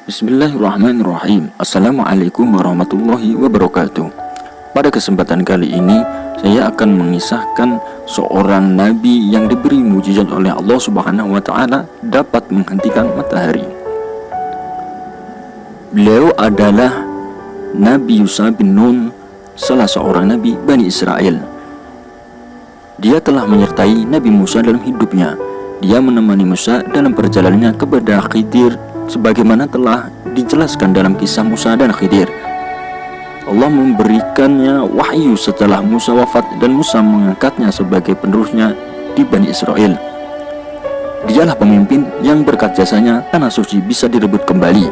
Bismillahirrahmanirrahim. Assalamualaikum warahmatullahi wabarakatuh. Pada kesempatan kali ini saya akan mengisahkan seorang nabi yang diberi mukjizat oleh Allah Subhanahu wa taala dapat menghentikan matahari. Beliau adalah Nabi Yusha bin Nun, salah seorang nabi Bani Israel. Dia telah menyertai Nabi Musa dalam hidupnya. Dia menemani Musa dalam perjalanannya kepada Khidir, sebagaimana telah dijelaskan dalam kisah Musa dan Khidir. Allah memberikannya wahyu setelah Musa wafat dan Musa mengangkatnya sebagai penerusnya di Bani Israel. Dialah pemimpin yang berkat jasanya tanah suci bisa direbut kembali.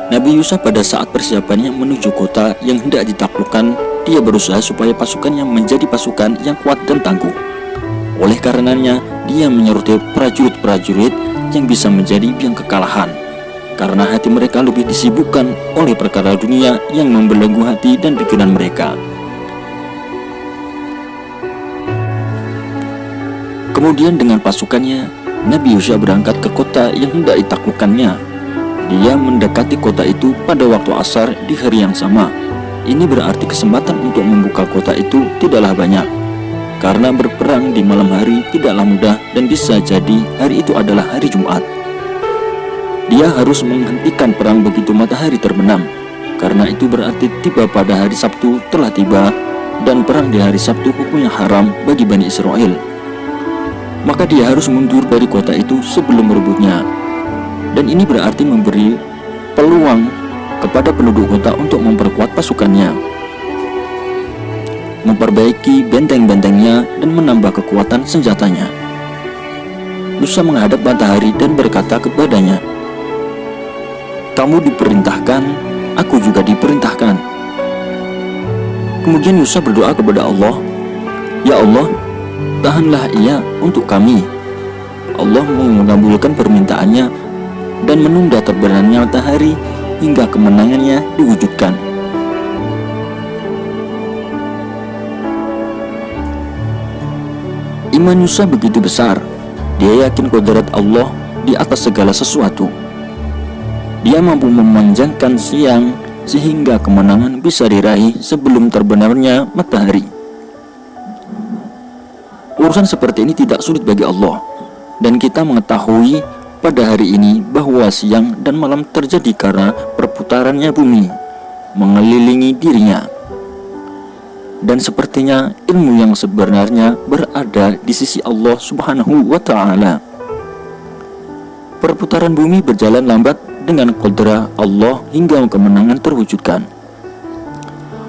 Nabi Yusha pada saat persiapannya menuju kota yang hendak ditaklukkan, dia berusaha supaya pasukannya menjadi pasukan yang kuat dan tangguh. Oleh karenanya, dia menyeruti prajurit-prajurit yang bisa menjadi biang kekalahan, karena hati mereka lebih disibukkan oleh perkara dunia yang membelenggu hati dan pikiran mereka. Kemudian dengan pasukannya, Nabi Yusha berangkat ke kota yang hendak ditaklukkannya. Dia mendekati kota itu pada waktu asar di hari yang sama. Ini berarti kesempatan untuk membuka kota itu tidaklah banyak, karena berperang di malam hari tidaklah mudah dan bisa jadi hari itu adalah hari Jumat. Dia harus menghentikan perang begitu matahari terbenam, karena itu berarti tiba pada hari Sabtu telah tiba, dan perang di hari Sabtu hukumnya haram bagi Bani Israel. Maka dia harus mundur dari kota itu sebelum merebutnya. Dan ini berarti memberi peluang kepada penduduk kota untuk memperkuat pasukannya, memperbaiki benteng-bentengnya, dan menambah kekuatan senjatanya. Yusha menghadap matahari dan berkata kepadanya, "Kamu diperintahkan, aku juga diperintahkan." Kemudian Yusha berdoa kepada Allah, "Ya Allah, tahanlah ia untuk kami." Allah mengabulkan permintaannya dan menunda terbenamnya matahari hingga kemenangannya diwujudkan. Iman Yusha begitu besar. Dia yakin qudrat Allah di atas segala sesuatu. Dia mampu memanjangkan siang sehingga kemenangan bisa diraih sebelum terbenamnya matahari. Urusan seperti ini tidak sulit bagi Allah, dan kita mengetahui pada hari ini bahwa siang dan malam terjadi karena perputarannya bumi mengelilingi dirinya. Dan sepertinya ilmu yang sebenarnya berada di sisi Allah Subhanahu wa ta'ala. Perputaran bumi berjalan lambat dengan qudrat Allah hingga kemenangan terwujudkan.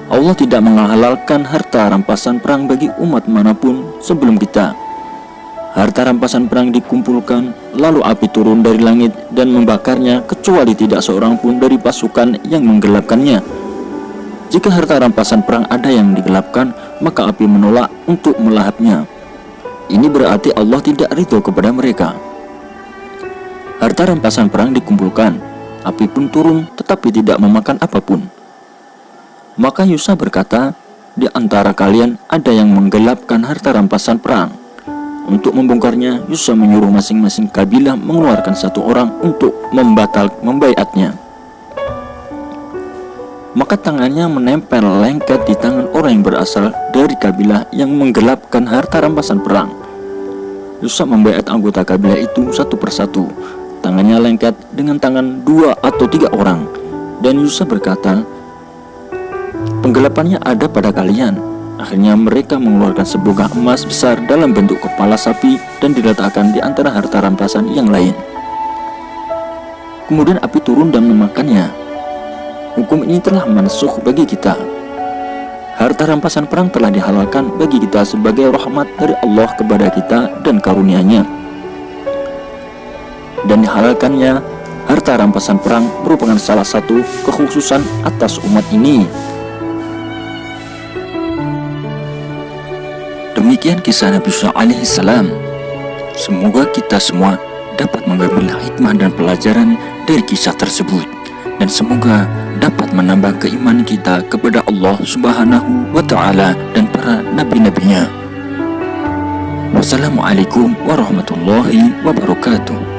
Allah tidak menghalalkan harta rampasan perang bagi umat manapun sebelum kita. Harta rampasan perang dikumpulkan, lalu api turun dari langit dan membakarnya, kecuali tidak seorang pun dari pasukan yang menggelapkannya. Jika harta rampasan perang ada yang digelapkan, maka api menolak untuk melahapnya. Ini berarti Allah tidak ridho kepada mereka. Harta rampasan perang dikumpulkan, api pun turun, tetapi tidak memakan apapun. Maka Yusha berkata, "Di antara kalian ada yang menggelapkan harta rampasan perang." Untuk membongkarnya, Yusha menyuruh masing-masing kabilah mengeluarkan satu orang untuk membaiatnya. Maka tangannya menempel lengket di tangan orang yang berasal dari kabilah yang menggelapkan harta rampasan perang. Yusha membaiat anggota kabilah itu satu persatu. Tangannya lengket dengan tangan 2 atau 3 orang. Dan Yusha berkata, "Penggelapannya ada pada kalian." Akhirnya mereka mengeluarkan sebongkah emas besar dalam bentuk kepala sapi dan diletakkan di antara harta rampasan yang lain. Kemudian api turun dan memakannya. Hukum ini telah mansukh bagi kita. Harta rampasan perang telah dihalalkan bagi kita sebagai rahmat dari Allah kepada kita dan karunia-Nya. Dan dihalalkannya harta rampasan perang merupakan salah satu kekhususan atas umat ini. Demikian kisah Nabi Yusha alaihissalam. Semoga kita semua dapat mengambil hikmah dan pelajaran dari kisah tersebut, dan semoga dapat menambah keimanan kita kepada Allah Subhanahu wa ta'ala dan para nabi-nabinya. Wassalamualaikum warahmatullahi wabarakatuh.